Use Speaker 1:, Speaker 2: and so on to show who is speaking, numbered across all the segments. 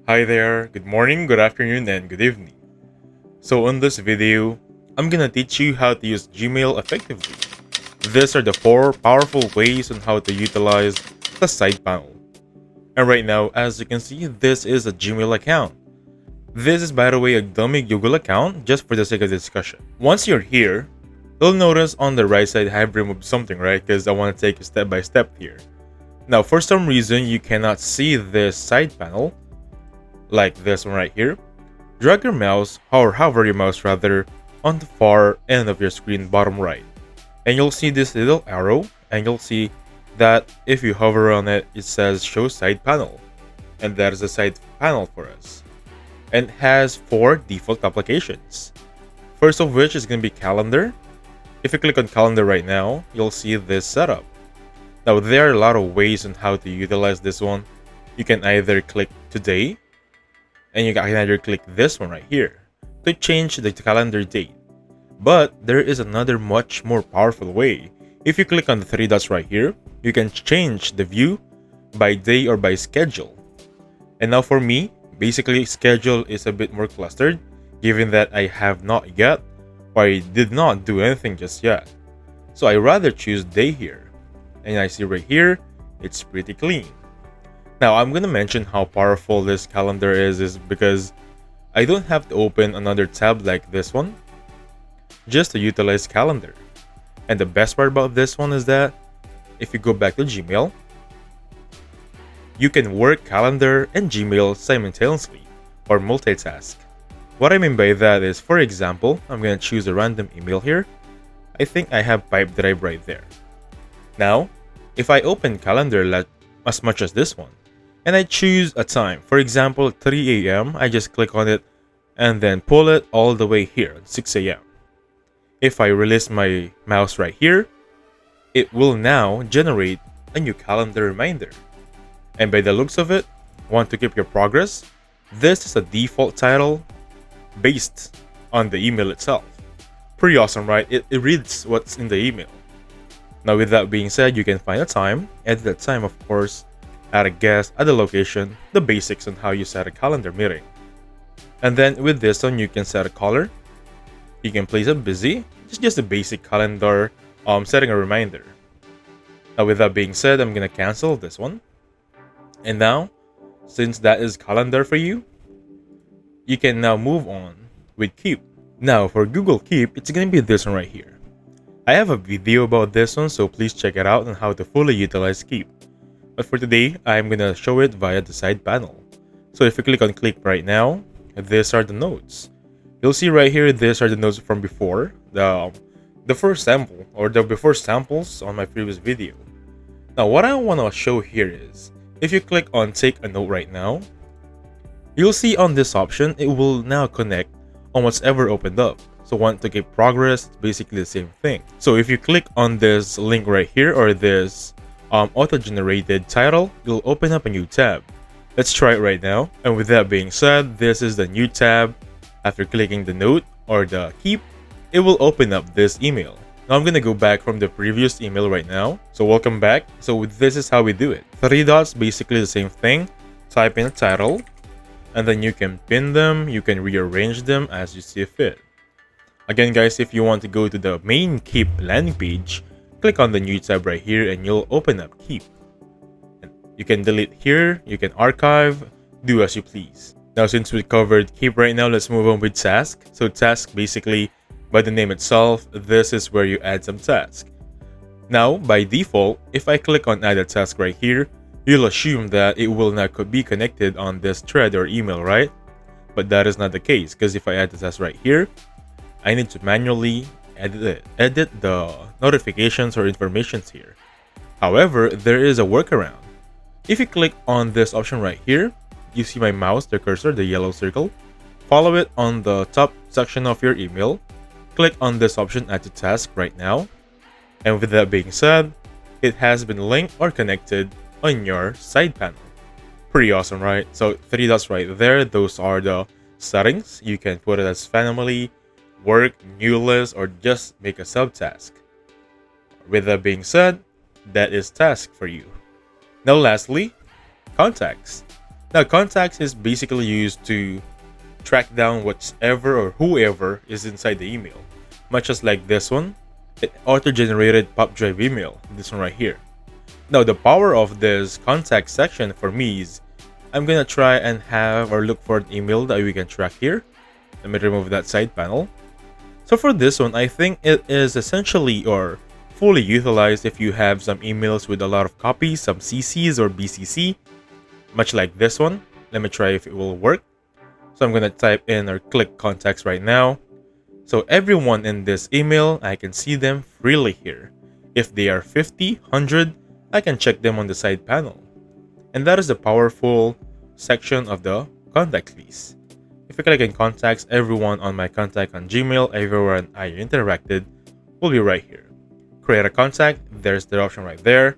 Speaker 1: Hi there, good morning, good afternoon, and good evening. So in this video, I'm gonna teach you how to use Gmail effectively. These are the 4 powerful ways on how to utilize the side panel. And right now, as you can see, this is a Gmail account. This is, by the way, a dummy Google account just for the sake of discussion. Once you're here, you'll notice on the right side I have removed something, right? Because I want to take you step by step here. Now, for some reason, you cannot see this side panel, like this one right here. Drag your mouse, or hover your mouse rather, on the far end of your screen bottom right. And you'll see this little arrow, and you'll see that if you hover on it, it says show side panel. And that is the side panel for us. And it has 4 default applications. First of which is going to be calendar. If you click on calendar right now, you'll see this setup. Now there are a lot of ways on how to utilize this one. You can either click today, and you can either click this one right here to change the calendar date. But there is another much more powerful way. If you click on the 3 dots right here, you can change the view by day or by schedule. And now for me, basically schedule is a bit more clustered given that I have not yet, or I did not do anything just yet. So I rather choose day here. And I see right here, it's pretty clean. Now, I'm going to mention how powerful this calendar is because I don't have to open another tab like this one just to utilize calendar. And the best part about this one is that if you go back to Gmail, you can work calendar and Gmail simultaneously or multitask. What I mean by that is, for example, I'm going to choose a random email here. I think I have Pipedrive right there. Now, if I open calendar as much as this one, and I choose a time, for example 3 a.m., I just click on it and then pull it all the way here at 6 a.m. If I release my mouse right here, it will now generate a new calendar reminder. And by the looks of it, want to keep your progress? This is a default title based on the email itself. Pretty awesome, right? It reads what's in the email. Now with that being said, you can find a time, edit that time of course, add a guest, add a location, the basics on how you set a calendar meeting. And then with this one, you can set a color. You can place it busy. It's just a basic calendar setting a reminder. Now with that being said, I'm gonna cancel this one. And now, since that is calendar for you, you can now move on with Keep. Now for Google Keep, it's gonna be this one right here. I have a video about this one, so please check it out on how to fully utilize Keep. But for today, I'm gonna show it via the side panel. So if you click on Keep right now, these are the notes. You'll see right here, these are the notes from before, the first sample, or the before samples on my previous video. Now what I wanna show here is, if you click on take a note right now, you'll see on this option, it will now connect on what's ever opened up. So want to keep progress, it's basically the same thing. So if you click on this link right here, or this auto-generated title, you'll open up a new tab. Let's try it right now. And with that being said, this is the new tab. After clicking the note or the keep, it will open up this email. Now I'm gonna go back from the previous email right now. So welcome back. So this is how we do it. 3 dots, basically the same thing. Type in a title, and then you can pin them, you can rearrange them as you see fit. Again guys, if you want to go to the main Keep landing page, click on the new tab right here and you'll open up Keep. And you can delete here, you can archive, do as you please. Now since we covered Keep right now, let's move on with Task. So Task, basically by the name itself, this is where you add some task. Now by default, if I click on add a task right here, you'll assume that it will not be connected on this thread or email, right? But that is not the case, because if I add the task right here, I need to manually edit the notifications or informations here. However, there is a workaround. If you click on this option right here, you see my mouse, the cursor, the yellow circle. Follow it on the top section of your email. Click on this option, add to task right now. And with that being said, it has been linked or connected on your side panel. Pretty awesome, right? So 3 dots right there, those are the settings. You can put it as family, work, new list, or just make a subtask. With that being said, that is task for you. Now lastly, contacts. Now, contacts is basically used to track down whatever or whoever is inside the email. Much as like this one, it auto-generated pop drive email, this one right here. Now, the power of this contact section for me is I'm gonna try and have or look for an email that we can track here. Let me remove that side panel. So for this one, I think it is essentially or fully utilized if you have some emails with a lot of copies, some CCs or BCC, much like this one. Let me try if it will work. So I'm gonna type in or click contacts right now. So everyone in this email, I can see them freely here. If they are 50, 100, I can check them on the side panel. And that is the powerful section of the contact list. If I click in contacts, everyone on my contact on Gmail, everyone I interacted, will be right here. Create a contact, there's the option right there.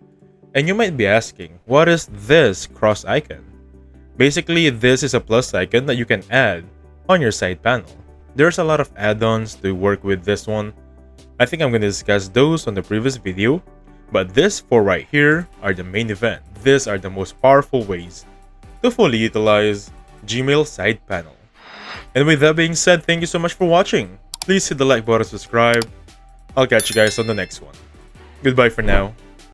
Speaker 1: And you might be asking, what is this cross icon? Basically, this is a plus icon that you can add on your side panel. There's a lot of add-ons to work with this one. I think I'm going to discuss those on the previous video, but this four right here are the main event. These are the most powerful ways to fully utilize Gmail side panel. And with that being said, thank you so much for watching. Please hit the like button, subscribe. I'll catch you guys on the next one. Goodbye for now.